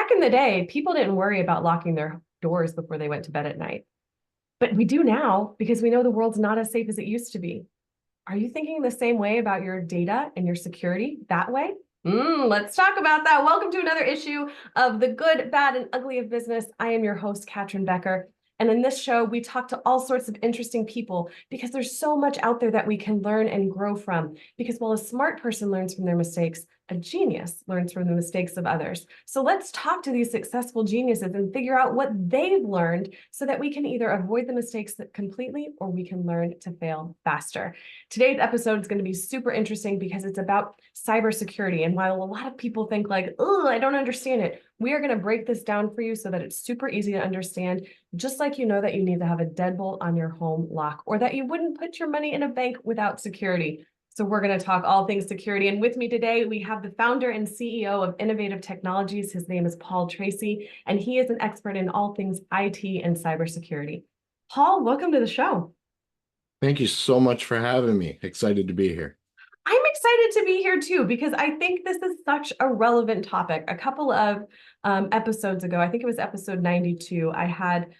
Back in the day, people didn't worry about locking their doors before they went to bed at night. But we do now because we know the world's not as safe as it used to be. Are you thinking the same way about your data and your security that way? Let's talk about that. Welcome to another issue of The Good, Bad, and Ugly of Business. I am your host, Catryn Becker. And in this show, we talk to all sorts of interesting people because there's so much out there that we can learn and grow from. Because while a smart person learns from their mistakes, a genius learns from the mistakes of others. So let's talk to these successful geniuses and figure out what they've learned so that we can either avoid the mistakes completely or we can learn to fail faster. Today's episode is going to be super interesting because it's about cybersecurity. And while a lot of people think like, oh, I don't understand it, we are going to break this down for you so that it's super easy to understand, just like you know that you need to have a deadbolt on your home lock or that you wouldn't put your money in a bank without security. So we're going to talk all things security. And with me today, we have the founder and CEO of Innovative Technologies. His name is Paul Tracey, and he is an expert in all things IT and cybersecurity. Paul, welcome to the show. Thank you so much for having me. Excited to be here. I'm excited to be here too, because I think this is such a relevant topic. A couple of episodes ago, I think it was episode 92, I had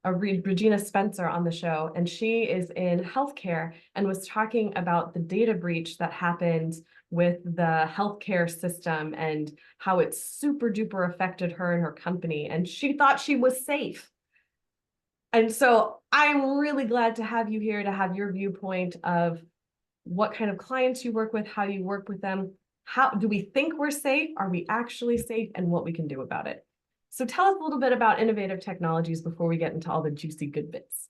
Regina Spencer on the show, and she is in healthcare and was talking about the data breach that happened with the healthcare system and how it super duper affected her and her company. And she thought she was safe. And so I'm really glad to have you here to have your viewpoint of what kind of clients you work with, how you work with them. How do we think we're safe? Are we actually safe? And what we can do about it. So tell us a little bit about Innovative Technologies before we get into all the juicy good bits.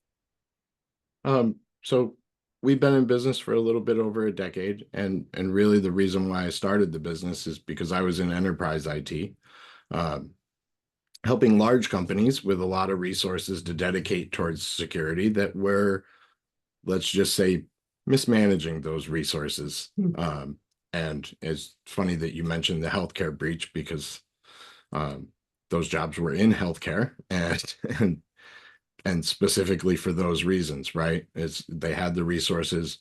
So we've been in business for a little bit over a decade, and really the reason why I started the business is because I was in enterprise IT, helping large companies with a lot of resources to dedicate towards security that were, let's just say, mismanaging those resources. And it's funny that you mentioned the healthcare breach because those jobs were in healthcare and specifically for those reasons, right? It's they had the resources,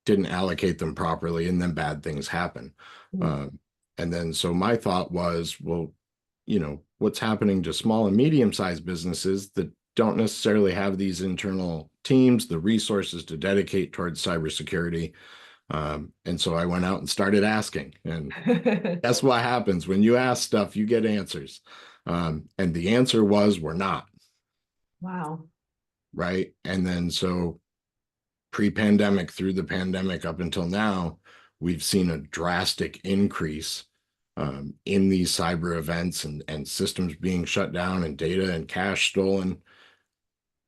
didn't allocate them properly, and then bad things happen. And then so my thought was, well, what's happening to small and medium-sized businesses that don't necessarily have these internal teams, the resources to dedicate towards cybersecurity. And so I went out and started asking, and that's what happens when you ask stuff, you get answers. And the answer was, we're not. Wow. Right. And then so pre-pandemic through the pandemic up until now, we've seen a drastic increase in these cyber events and systems being shut down and data and cash stolen.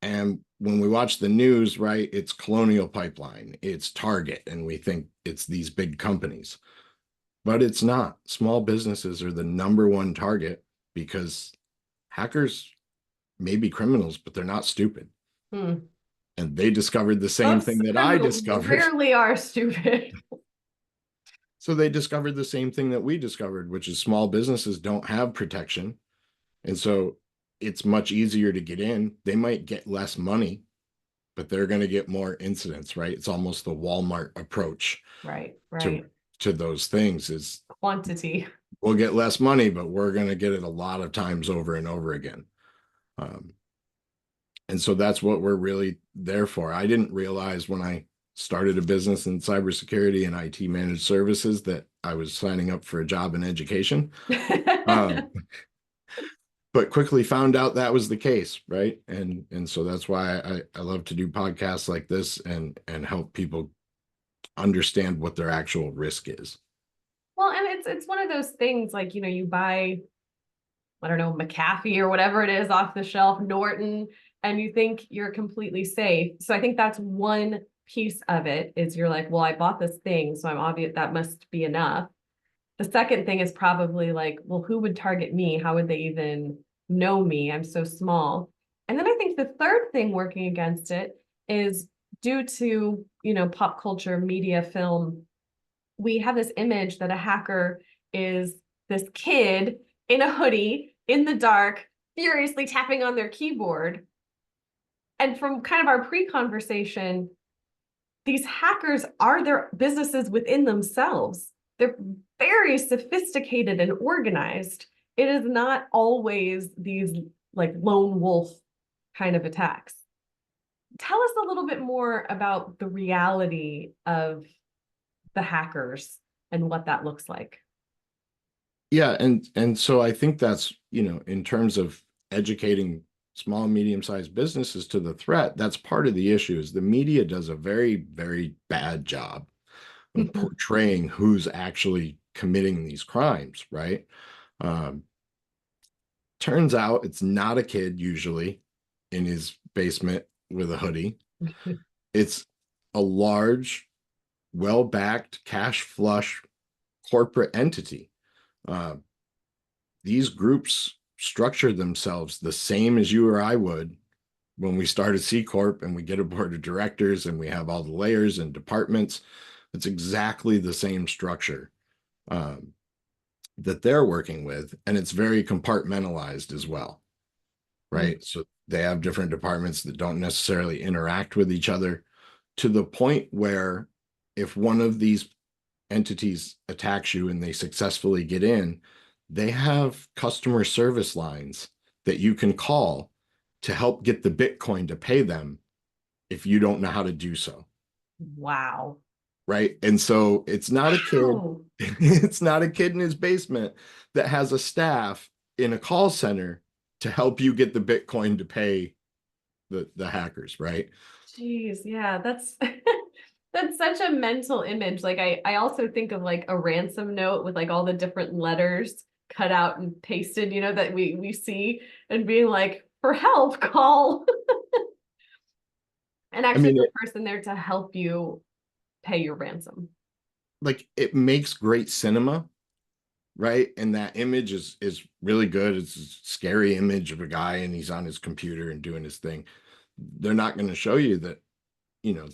And when we watch the news, right, it's Colonial Pipeline, it's Target, and we think it's these big companies. But it's not. Small businesses are the number one target because hackers may be criminals, but they're not stupid. And they discovered the same thing that I discovered. Rarely are stupid. So they discovered the same thing that we discovered, which is small businesses don't have protection. And so it's much easier to get in. They might get less money, but they're going to get more incidents, right? It's almost the Walmart approach. Right. To those things is quantity. We'll get less money, but we're going to get it a lot of times over and over again. And so that's what we're really there for. I didn't realize when I started a business in cybersecurity and IT managed services that I was signing up for a job in education. But quickly found out that was the case, right? And so that's why I love to do podcasts like this and help people understand what their actual risk is. Well, and it's one of those things like, you buy, I don't know, McAfee or whatever it is off the shelf, Norton, and you think you're completely safe. So I think that's one piece of it is you're like, well, I bought this thing, so I'm obvious that must be enough. The second thing is probably like, well, who would target me? How would they even know me? I'm so small. And then I think the third thing working against it is due to, pop culture, media, film, we have this image that a hacker is this kid in a hoodie in the dark, furiously tapping on their keyboard. And from kind of our pre-conversation, these hackers are their businesses within themselves. They're very sophisticated and organized. it is not always these like lone wolf kind of attacks. Tell us a little bit more about the reality of the hackers and what that looks like. Yeah, and so I think that's, in terms of educating small and medium-sized businesses to the threat, that's part of the issue is the media does a very, very bad job of portraying who's actually committing these crimes, right? Um, Turns out it's not a kid usually in his basement with a hoodie. It's a large, well-backed, cash flush corporate entity. Uh, these groups structure themselves the same as you or I would when we start a C Corp and we get a board of directors and we have all the layers and departments. It's exactly the same structure um, that they're working with. And it's very compartmentalized as well, Mm. right? So they have different departments that don't necessarily interact with each other to the point where if one of these entities attacks you and they successfully get in, they have customer service lines that you can call to help get the Bitcoin to pay them if you don't know how to do so. Wow. Right. And so it's not a kid, Wow. it's not a kid in his basement that has a staff in a call center to help you get the Bitcoin to pay the hackers, right? Jeez, yeah, that's that's such a mental image. Like I also think of like a ransom note with like all the different letters cut out and pasted, that we see and being like, for help, call. And I actually mean, the person there to help you pay your ransom. it makes great cinema, right? And that image is really good. It's a scary image of a guy and he's on his computer and doing his thing. They're not going to show you that,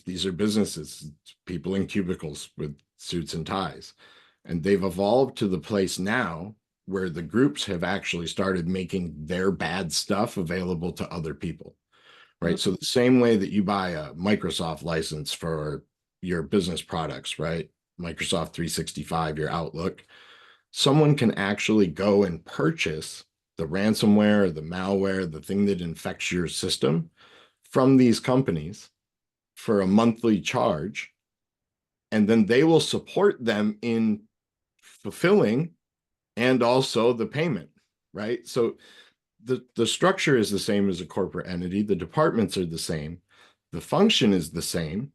these are businesses, people in cubicles with suits and ties. And they've evolved to the place now where the groups have actually started making their bad stuff available to other people, right? So the same way that you buy a Microsoft license for your business products, right? Microsoft 365, your Outlook, someone can actually go and purchase the ransomware, the malware, the thing that infects your system from these companies for a monthly charge. And then they will support them in fulfilling and also the payment, right? So the structure is the same as a corporate entity. The departments are the same. The function is the same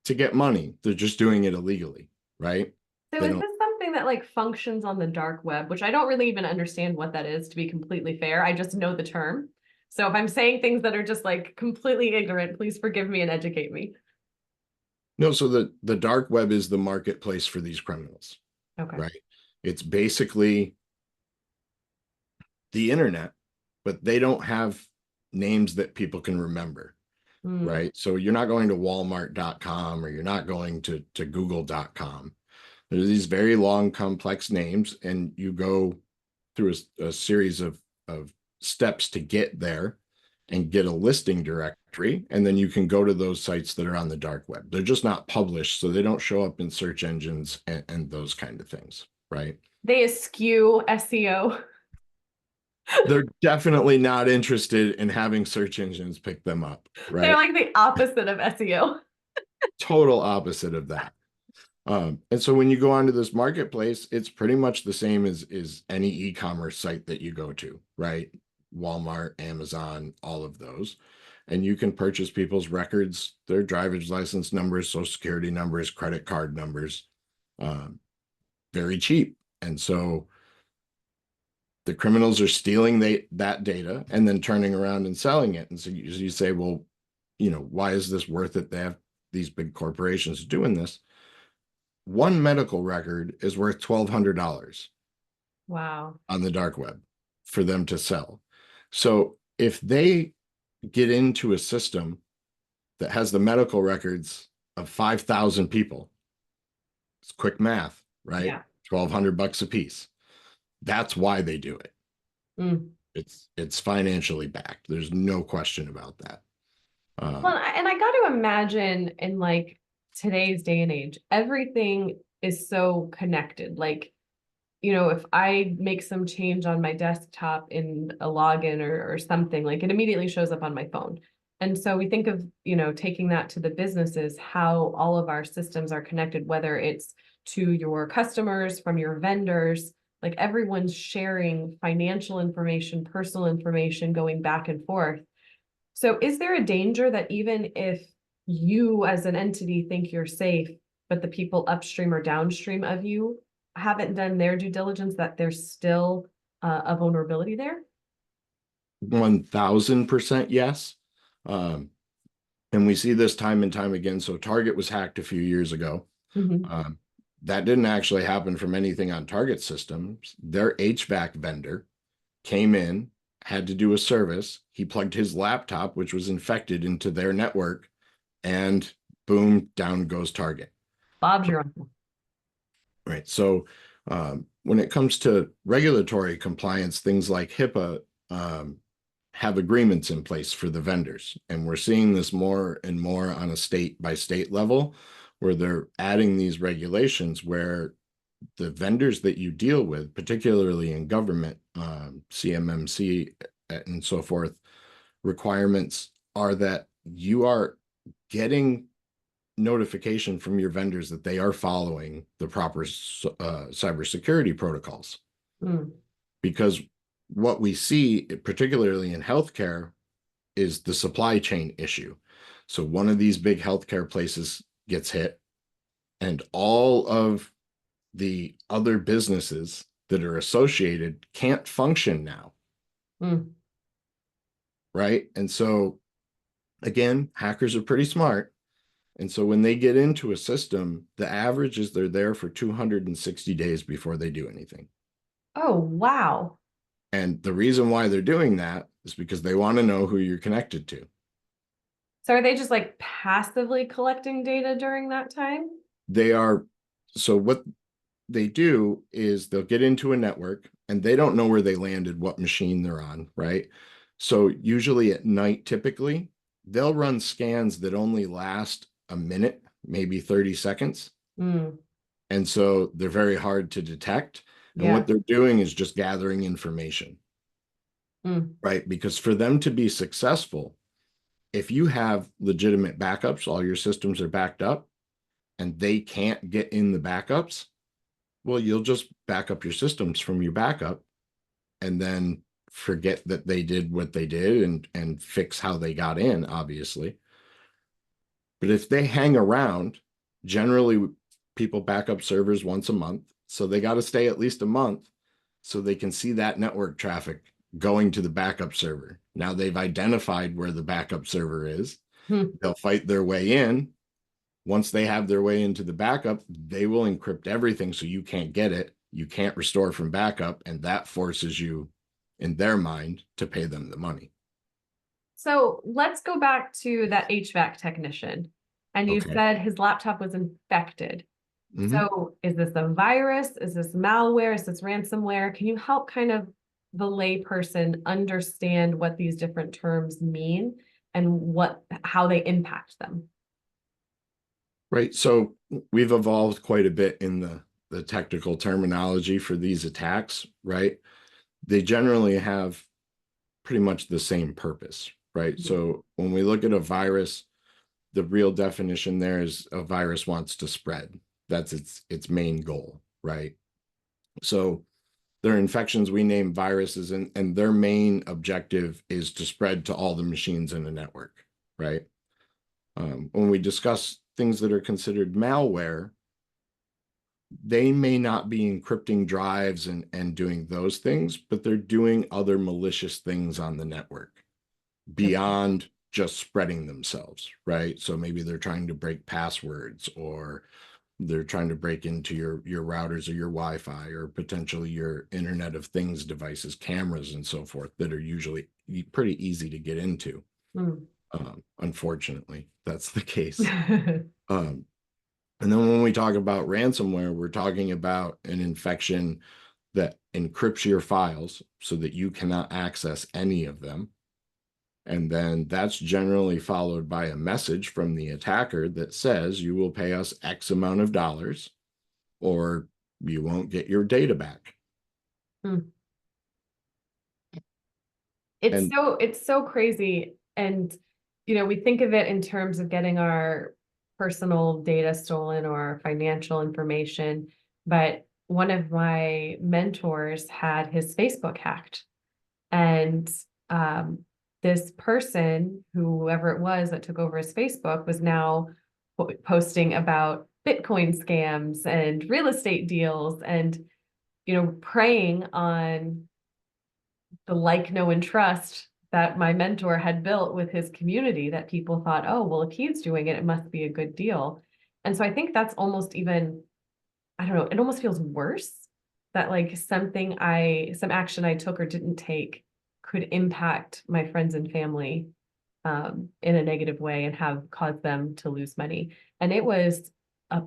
to get money. They're just doing it illegally, right? So They is don't. this something that like functions on the dark web, which I don't really even understand what that is, to be completely fair. I just know the term. So if I'm saying things that are just like completely ignorant, please forgive me and educate me. No, so the dark web is the marketplace for these criminals, Okay. right? It's basically the internet, but they don't have names that people can remember, Mm. right? So you're not going to walmart.com or you're not going to google.com. There's these very long, complex names, and you go through a series of steps to get there and get a listing directory. And then you can go to those sites that are on the dark web. They're just not published, so they don't show up in search engines and those kind of things, right? They eschew SEO. They're definitely not interested in having search engines pick them up, They're right? like the opposite of SEO. Total opposite of that. And so when you go onto this marketplace, it's pretty much the same as any e-commerce site that you go to, right? Walmart, Amazon, all of those. And you can purchase people's records, their driver's license numbers, social security numbers, credit card numbers, um, very cheap. And so the criminals are stealing that data and then turning around and selling it. And so you say, well, why is this worth it? They have these big corporations doing this. One medical record is worth $1,200 Wow. on the dark web for them to sell. So if they get into a system that has the medical records of 5,000 people, it's quick math, right? Yeah. 1,200 bucks a piece. That's why they do it. Mm. It's financially backed. There's no question about that. Well, Um, and I got to imagine in like today's day and age, everything is so connected. Like if I make some change on my desktop in a login or something, like it immediately shows up on my phone. And so we think of, taking that to the businesses, how all of our systems are connected, whether it's to your customers, from your vendors, like everyone's sharing financial information, personal information going back and forth. So is there a danger that even if you as an entity think you're safe, but the people upstream or downstream of you haven't done their due diligence, that there's still a vulnerability there? 1000% yes. Um, and we see this time and time again. So Target was hacked a few years ago. Mhm. Um, that didn't actually happen from anything on Target systems. Their HVAC vendor came in, had to do a service. He plugged his laptop, which was infected, into their network, and boom, down goes Target. Bob's your uncle. Right. So when it comes to regulatory compliance, things like HIPAA have agreements in place for the vendors. And we're seeing this more and more on a state by state level, where they're adding these regulations where the vendors that you deal with, particularly in government, CMMC and so forth, requirements are that you are getting notification from your vendors that they are following the proper cybersecurity protocols. Mm. Because what we see, particularly in healthcare, is the supply chain issue. So one of these big healthcare places gets hit, and all of the other businesses that are associated can't function now. Mm. Right. And so, again, hackers are pretty smart. And so when they get into a system, the average is they're there for 260 days before they do anything. Oh, wow. And the reason why they're doing that is because they want to know who you're connected to. So are they just like passively collecting data during that time? They are, so what they do is they'll get into a network and they don't know where they landed, what machine they're on, right? So usually at night, typically, they'll run scans that only last a minute, maybe 30 seconds. Mm. And so they're very hard to detect. And what Yeah. they're doing is just gathering information, Mm. right? Because for them to be successful, if you have legitimate backups, all your systems are backed up, and they can't get in the backups, well, you'll just back up your systems from your backup and then forget that they did what they did and fix how they got in, obviously. But if they hang around, generally people back up servers once a month. So they got to stay at least a month so they can see that network traffic going to the backup server. Now they've identified where the backup server is. Mm. They'll fight their way in. Once they have their way into the backup, they will encrypt everything so you can't get it. You can't restore from backup. And that forces you, in their mind, to pay them the money. So let's go back to that HVAC technician. And you Okay. said his laptop was infected. Mm-hmm. So is this a virus? Is this malware? Is this ransomware? Can you help kind of the layperson understand what these different terms mean and how they impact them? Right. So we've evolved quite a bit in the technical terminology for these attacks, right? They generally have pretty much the same purpose, right? So when we look at a virus, the real definition there is a virus wants to spread. That's its main goal, right? So there are infections we name viruses, and their main objective is to spread to all the machines in the network, right? When we discuss things that are considered malware, they may not be encrypting drives and doing those things, but they're doing other malicious things on the network beyond just spreading themselves, right? So maybe they're trying to break passwords, or they're trying to break into your routers or your Wi-Fi, or potentially your Internet of Things devices, cameras and so forth, that are usually pretty easy to get into. Mm. Unfortunately, that's the case. Um, and then when we talk about ransomware, we're talking about an infection that encrypts your files so that you cannot access any of them. And then that's generally followed by a message from the attacker that says you will pay us X amount of dollars, or you won't get your data back. Hmm. And It's so crazy. And, we think of it in terms of getting our personal data stolen or our financial information. But one of my mentors had his Facebook hacked. And um, this person, whoever it was that took over his Facebook, was now posting about Bitcoin scams and real estate deals and, preying on the like, know, and trust that my mentor had built with his community, that people thought, oh, well, if he's doing it, it must be a good deal. And so I think that's almost even, I don't know, it almost feels worse that like some action I took or didn't take could impact my friends and family in a negative way and have caused them to lose money. And it was a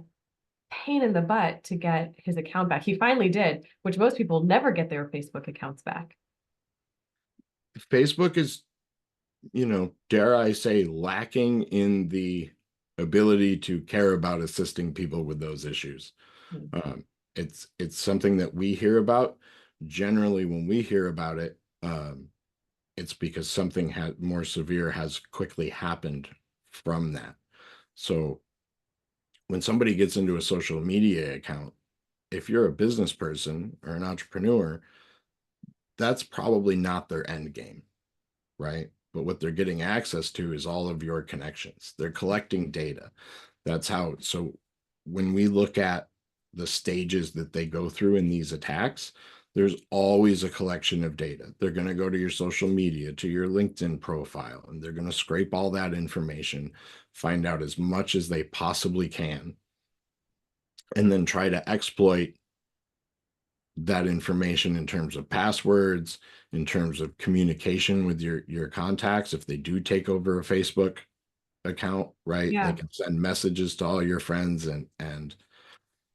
pain in the butt to get his account back. He finally did, which most people never get their Facebook accounts back. Facebook is, dare I say, lacking in the ability to care about assisting people with those issues. Mm. Um, it's something that we hear about. Generally, when we hear about it, it's because something had more severe has quickly happened from that. So when somebody gets into a social media account, if you're a business person or an entrepreneur, that's probably not their end game, right? But what they're getting access to is all of your connections. They're collecting data. That's how. So when we look at the stages that they go through in these attacks, there's always a collection of data. They're going to go to your social media, to your LinkedIn profile, and they're going to scrape all that information, find out as much as they possibly can, and then try to exploit that information in terms of passwords, in terms of communication with your contacts. If they do take over a Facebook account, right, they Yeah. can send messages to all your friends. And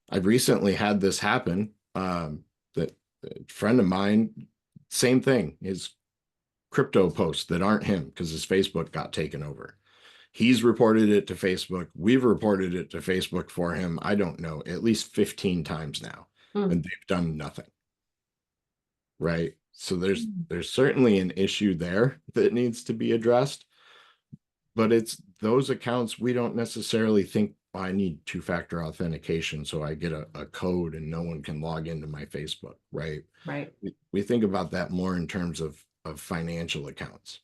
I've recently had this happen. That a friend of mine, same thing, his crypto posts that aren't him because his Facebook got taken over. He's reported it to Facebook. We've reported it to Facebook for him. I don't know, at least 15 times now, Mm. and they've done nothing. Right. So there's Mm. there's certainly an issue there that needs to be addressed, but it's those accounts we don't necessarily think, "Oh, I need two-factor authentication so I get a code and no one can log into my Facebook," right? Right. We think about that more in terms of financial accounts.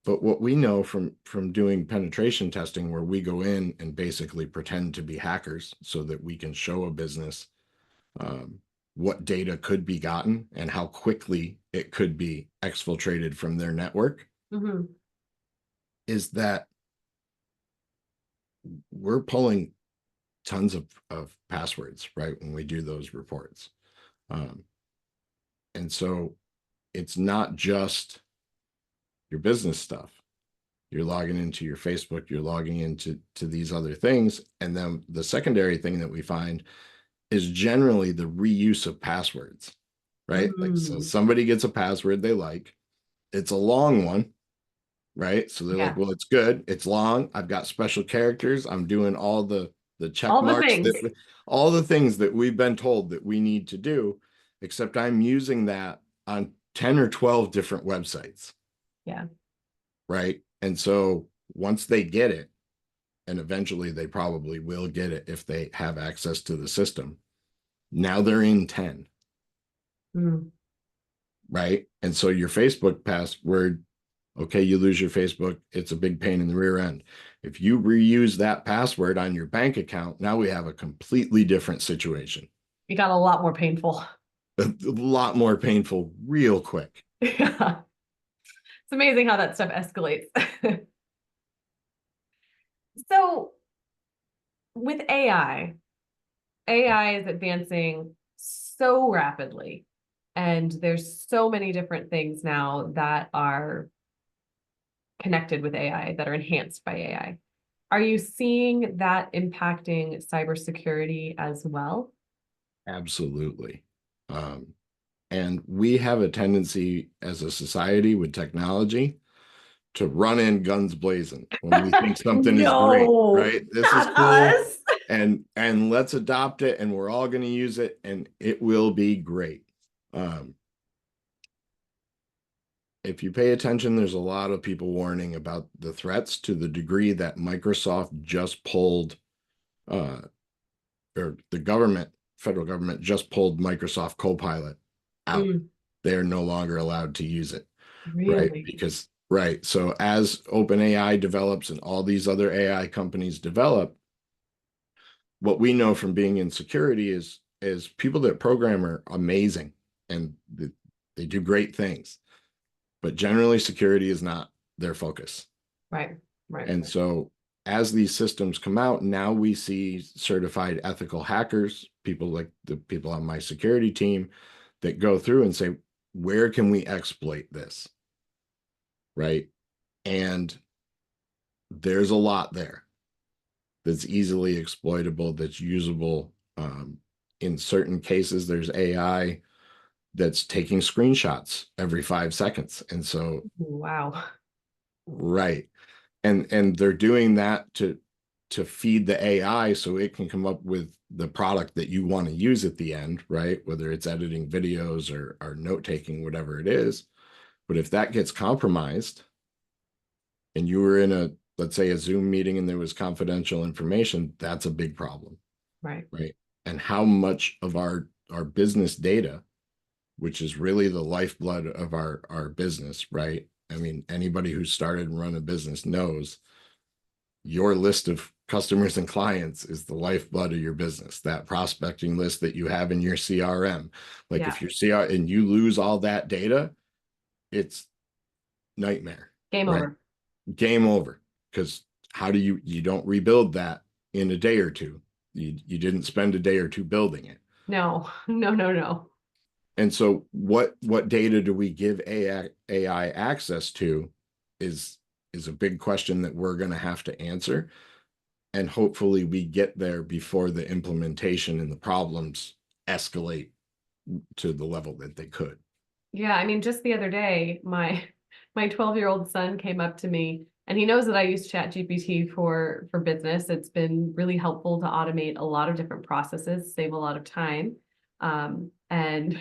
But what we know from doing penetration testing, where we go in and basically pretend to be hackers so that we can show a business um, what data could be gotten and how quickly it could be exfiltrated from their network, Hmm. is that we're pulling tons of passwords, right, when we do those reports. Um, and so it's not just your business stuff. You're logging into your Facebook, you're logging into these other things. And then the secondary thing that we find is generally the reuse of passwords, right? Like, so Mm. somebody gets a password they like, it's a long one, right? So they're like, Yeah. well, it's good, it's long, I've got special characters, I'm doing all the check All the marks things. that all the things that we've been told that we need to do, except I'm using that on 10 or 12 different websites, Yeah. right? And so once they get it, and eventually they probably will get it if they have access to the system, now they're in 10, Mm. right? And so your Facebook password, okay, you lose your Facebook, it's a big pain in the rear end. If you reuse that password on your bank account, now we have a completely different situation. It got a lot more painful. A lot more painful real quick. Yeah. It's amazing how that stuff escalates. So with AI is advancing so rapidly, and there's so many different things now that are connected with AI, that are enhanced by AI. Are you seeing that impacting cybersecurity as well? Absolutely. Um, and we have a tendency as a society with technology to run in guns blazing when we think something is great, No, right? This is not cool. us. and let's adopt it, and we're all going to use it, and it will be great. Um, if you pay attention, there's a lot of people warning about the threats to the degree that Microsoft just pulled, or the government, federal government just pulled Microsoft Copilot out. Mm, They're no longer allowed to use it, right? really? Because, right. So as OpenAI develops and all these other AI companies develop, what we know from being in security is people that program are amazing and they do great things, but generally security is not their focus. Right, right. And so as these systems come out, now we see certified ethical hackers, people like the people on my security team that go through and say, where can we exploit this? Right. And there's a lot there that's easily exploitable, that's usable. In certain cases, there's AI that's taking screenshots every 5 seconds. And so, Wow. right. And they're doing that to feed the AI so it can come up with the product that you want to use at the end, right? Whether it's editing videos or note taking, whatever it is. But if that gets compromised and you were in a, let's say, a Zoom meeting and there was confidential information, that's a big problem, Right. right? And how much of our business data, which is really the lifeblood of our business, right? I mean, anybody who started and run a business knows your list of customers and clients is the lifeblood of your business. That prospecting list that you have in your CRM. Like Yeah. if your CR and you lose all that data, it's nightmare, Game right? over. Game over. Because how do you don't rebuild that in a day or two? You didn't spend a day or two building it. No, no, no, no. And so what data do we give AI access to is a big question that we're going to have to answer. And hopefully we get there before the implementation and the problems escalate to the level that they could. Yeah, I mean, just the other day, my 12-year-old son came up to me and he knows that I use ChatGPT for business. It's been really helpful to automate a lot of different processes, save a lot of time. And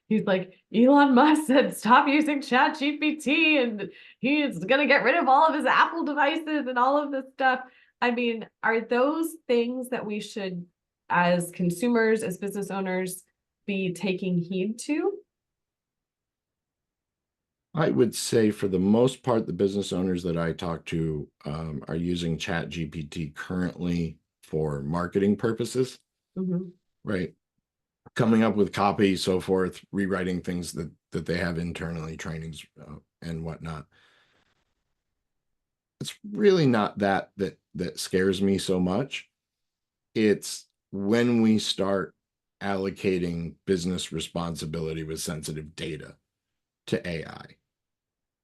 he's like, Elon Musk said, stop using ChatGPT and he's gonna get rid of all of his Apple devices and all of this stuff. I mean, are those things that we should, as consumers, as business owners, be taking heed to? I would say for the most part, the business owners that I talk to are using Chat GPT currently for marketing purposes, Mhm. right? Coming up with copy, so forth, rewriting things that they have internally, trainings and whatnot. It's really not that scares me so much. It's when we start allocating business responsibility with sensitive data to AI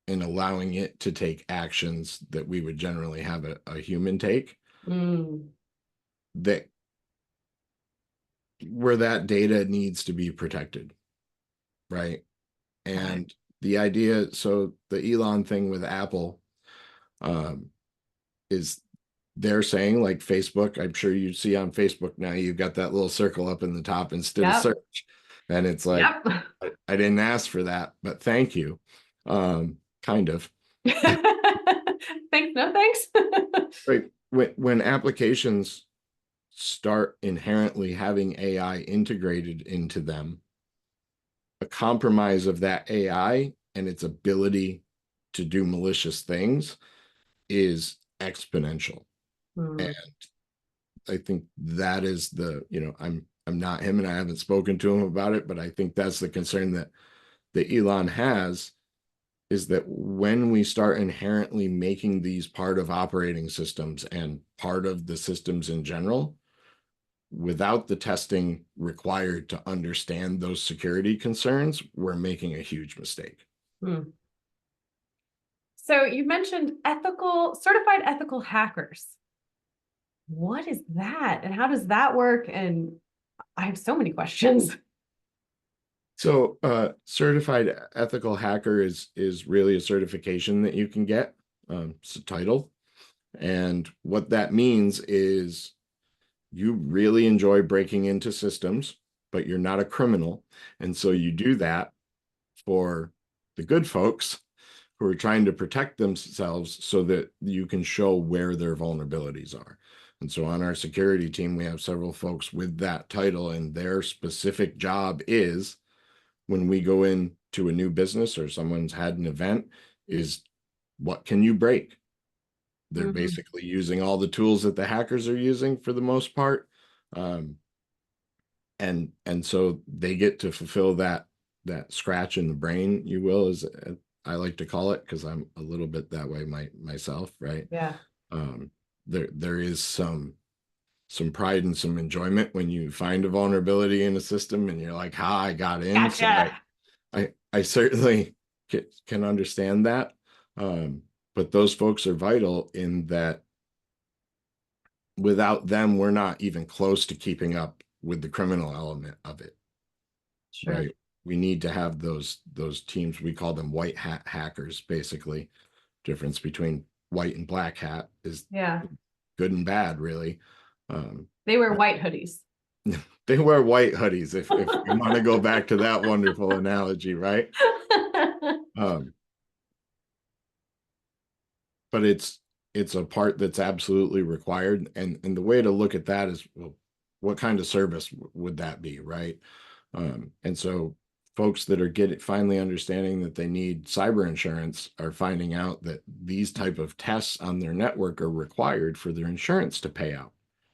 and allowing it to take actions that we would generally have a human take, Mm, that where that data needs to be protected, right? got it. And the idea, so the Elon thing with Apple um, is they're saying, like Facebook, I'm sure you see on Facebook now, you've got that little circle up in the top instead of Yep. search. And it's like, Yep. I didn't ask for that, but thank you. Kind of. Thanks, no thanks. Right. When applications start inherently having AI integrated into them, a compromise of that AI and its ability to do malicious things is exponential. And Mm, I think that is I'm not him and I haven't spoken to him about it, but I think that's the concern that Elon has, is that when we start inherently making these part of operating systems and part of the systems in general, without the testing required to understand those security concerns, we're making a huge mistake. mm. So you mentioned certified ethical hackers. What is that? And how does that work? And I have so many questions. So, certified ethical hacker is really a certification that you can get. It's a title, and what that means is you really enjoy breaking into systems, but you're not a criminal. And so you do that for the good folks who are trying to protect themselves so that you can show where their vulnerabilities are. And so on our security team, we have several folks with that title, and their specific job is when we go into a new business or someone's had an event is what can you break? They're Mhm. basically using all the tools that the hackers are using for the most part. Um, and so they get to fulfill that scratch in the brain, you will, as I like to call it, because I'm a little bit that way myself, right? Yeah. Um, there is some pride and some enjoyment when you find a vulnerability in a system and you're like, "Ha, I got in." So Gotcha. I certainly can understand that. But those folks are vital in that without them, we're not even close to keeping up with the criminal element of it, Sure. right? We need to have those teams. We call them white hat hackers, basically. Difference between white and black hat is Yeah. good and bad, really. Um, They wear white hoodies. they wear white hoodies if you want to go back to that wonderful analogy, right? Um, but it's a part that's absolutely required. And the way to look at that is, well, what kind of service would that be, right? And so folks that are finally understanding that they need cyber insurance are finding out that these type of tests on their network are required for their insurance to pay out.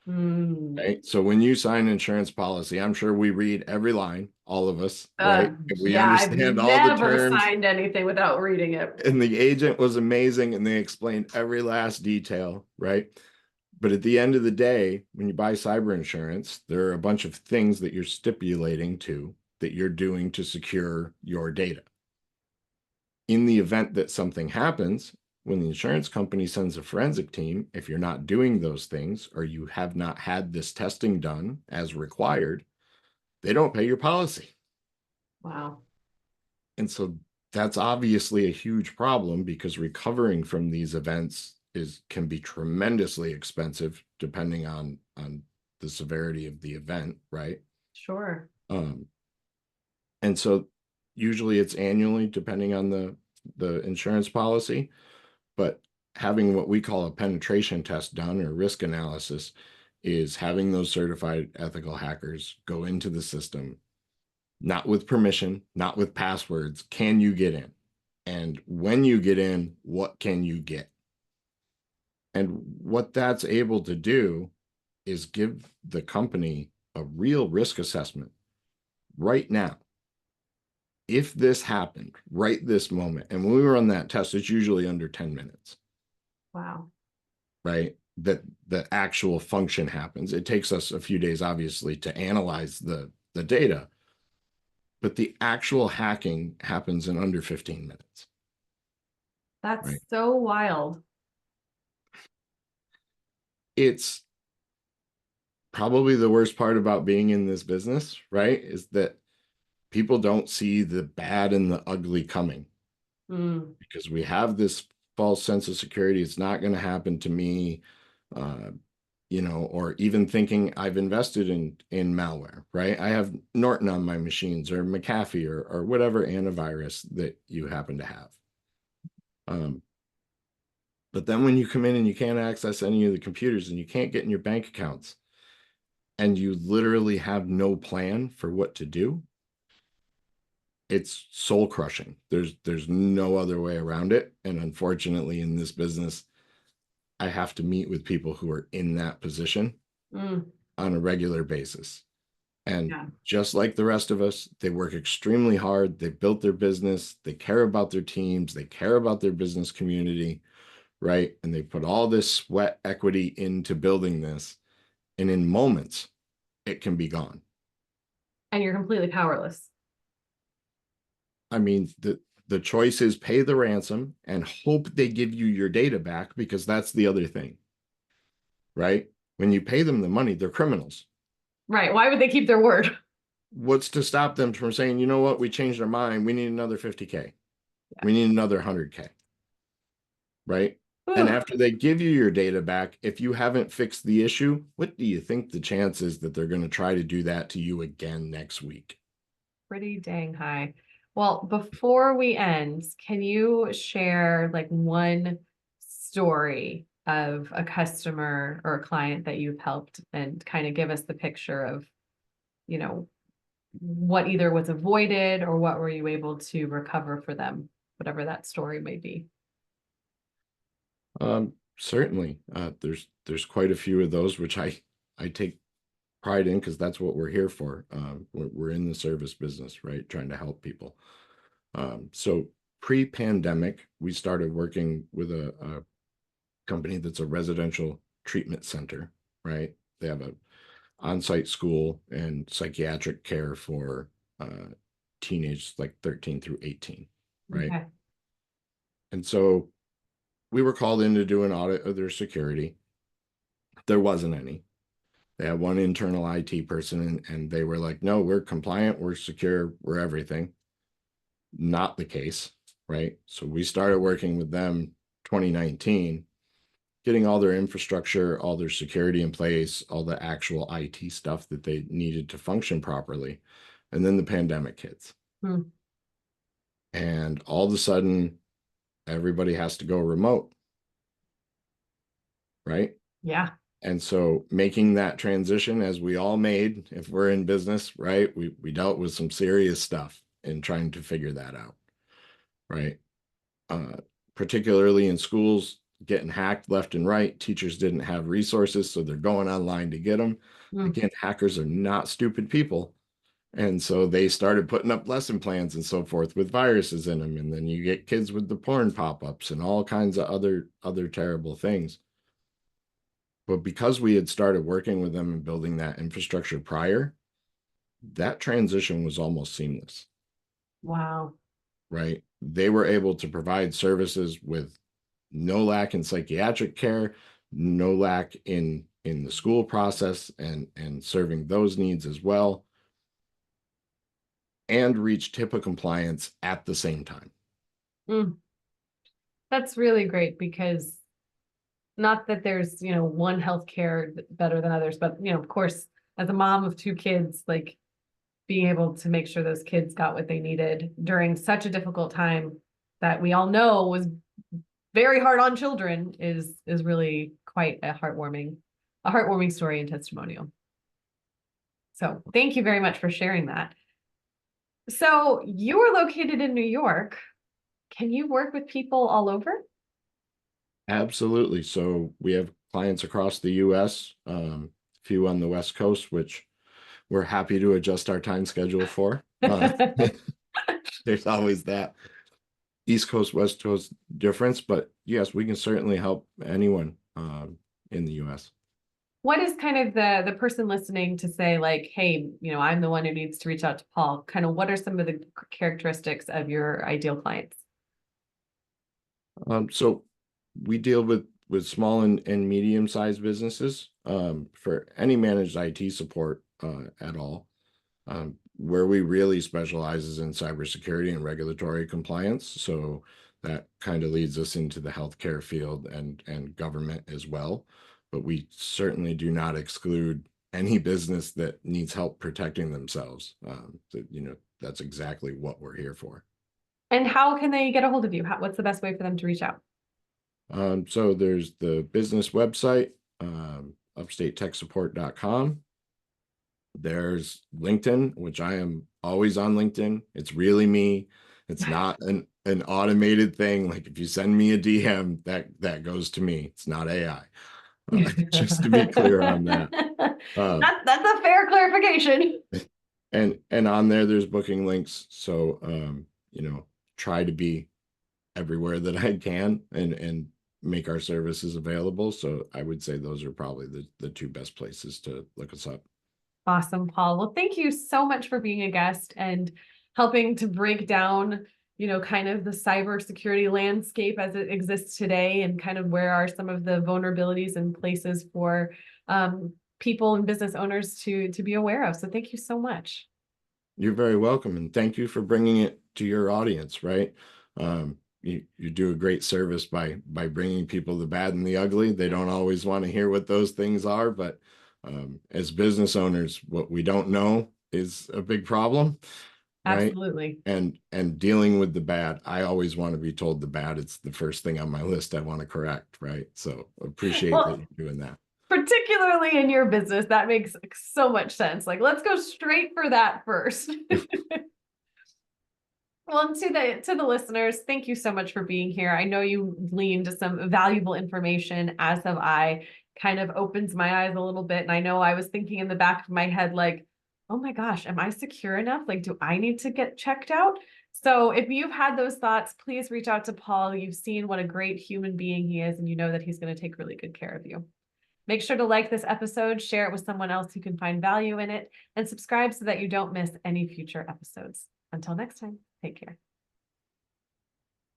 Mm. Right. So when you sign an insurance policy, I'm sure we read every line, all of us, right? And we Yeah, I've understand all the never terms. signed anything without reading it. And the agent was amazing and they explained every last detail, right? But at the end of the day, when you buy cyber insurance, there are a bunch of things that you're stipulating to that you're doing to secure your data. In the event that something happens, when the insurance company sends a forensic team, if you're not doing those things or you have not had this testing done as required, they don't pay your policy. Wow. And so that's obviously a huge problem because recovering from these events can be tremendously expensive depending on the severity of the event, right? Sure. Um, and so usually it's annually depending on the insurance policy, but having what we call a penetration test done or risk analysis is having those certified ethical hackers go into the system, not with permission, not with passwords. Can you get in? And when you get in, what can you get? And what that's able to do is give the company a real risk assessment right now. If this happened right this moment, and when we run that test, it's usually under 10 minutes, Wow. right? That the actual function happens. It takes us a few days, obviously, to analyze the data, but the actual hacking happens in under 15 minutes, That's right? so wild. It's probably the worst part about being in this business, right? Is that people don't see the bad and the ugly coming Mm. because we have this false sense of security. It's not going to happen to me, uh, or even thinking I've invested in malware, right? I have Norton on my machines or McAfee or whatever antivirus that you happen to have. Um, but then when you come in and you can't access any of the computers and you can't get in your bank accounts and you literally have no plan for what to do, it's soul crushing. There's no other way around it. And unfortunately, in this business, I have to meet with people who are in that position Mm. on a regular basis. And Yeah. just like the rest of us, they work extremely hard. They built their business. They care about their teams. They care about their business community, right? And they put all this sweat equity into building this. And in moments, it can be gone. And you're completely powerless. I mean, the choice is pay the ransom and hope they give you your data back because that's the other thing, right? When you pay them the money, they're criminals. Right. Why would they keep their word? What's to stop them from saying, you know what, we changed our mind. We need another 50K. Yeah. We need another 100K, right? And Ooh, after they give you your data back, if you haven't fixed the issue, what do you think the chance is that they're going to try to do that to you again next week? pretty dang high. Well, before we end, can you share like one story of a customer or a client that you've helped and kind of give us the picture of, you know, what either was avoided or what were you able to recover for them, whatever that story may be? Certainly, there's quite a few of those which I take pride in because that's what we're here for. We're in the service business, right? Trying to help people. So pre-pandemic, we started working with a company that's a residential treatment center, right? They have a on-site school and psychiatric care for teenagers like 13 through 18, right? Okay. And so we were called in to do an audit of their security. There wasn't any. They had one internal IT person, and they were like, no, we're compliant, we're secure, we're everything. Not the case, right? So we started working with them 2019, getting all their infrastructure, all their security in place, all the actual IT stuff that they needed to function properly. And then the pandemic hits. Hmm. And all of a sudden, everybody has to go remote, right? Yeah. And so making that transition, as we all made, if we're in business, right? We dealt with some serious stuff in trying to figure that out, right? Uh, Particularly in schools, getting hacked left and right. Teachers didn't have resources, so they're going online to get them. Hmm. Again, hackers are not stupid people. And so they started putting up lesson plans and so forth with viruses in them. And then you get kids with the porn pop-ups and all kinds of other terrible things. But because we had started working with them and building that infrastructure prior, that transition was almost seamless, Wow. right? They were able to provide services with no lack in psychiatric care, no lack in the school process and serving those needs as well, and reached HIPAA compliance at the same time. Mm. That's really great because not that there's, one healthcare better than others, but, of course, as a mom of two kids, like being able to make sure those kids got what they needed during such a difficult time that we all know was very hard on children is really quite a heartwarming story and testimonial. So thank you very much for sharing that. So you are located in New York. Can you work with people all over? Absolutely. So we have clients across the US, a few on the West Coast, which we're happy to adjust our time schedule for. There's always that East Coast, West Coast difference, but yes, we can certainly help anyone in the US. What is kind of the person listening to say like, hey, I'm the one who needs to reach out to Paul? Kind of what are some of the characteristics of your ideal clients? So we deal with small and medium sized businesses for any managed IT support at all. Where we really specialize is in cybersecurity and regulatory compliance. So that kind of leads us into the healthcare field and government as well. But we certainly do not exclude any business that needs help protecting themselves. That's exactly what we're here for. And how can they get a hold of you? What's the best way for them to reach out? So there's the business website, upstatetechsupport.com. There's LinkedIn, which I am always on LinkedIn. It's really me. It's not an automated thing. Like if you send me a DM, that goes to me. It's not AI. Just to be clear on that. That's a fair clarification. And on there's booking links. So try to be everywhere that I can and make our services available. So I would say those are probably the two best places to look us up. Awesome, Paul. Well, thank you so much for being a guest and helping to break down, kind of the cybersecurity landscape as it exists today and kind of where are some of the vulnerabilities and places for people and business owners to be aware of. So thank you so much. You're very welcome, and thank you for bringing it to your audience, right? you do a great service by bringing people the bad and the ugly. They don't always want to hear what those things are, but as business owners, what we don't know is a big problem, right? Absolutely. And dealing with the bad, I always want to be told the bad. It's the first thing on my list I want to correct, right? So appreciate that Well, you're doing that. particularly in your business, that makes so much sense. Like, let's go straight for that first. Well, to the listeners, thank you so much for being here. I know you gleaned some valuable information, as have I. Kind of opens my eyes a little bit. And I know I was thinking in the back of my head, like, oh my gosh, am I secure enough? Like, do I need to get checked out? So if you've had those thoughts, please reach out to Paul. You've seen what a great human being he is, and you know that he's going to take really good care of you. Make sure to like this episode, share it with someone else who can find value in it, and subscribe so that you don't miss any future episodes. Until next time, take care.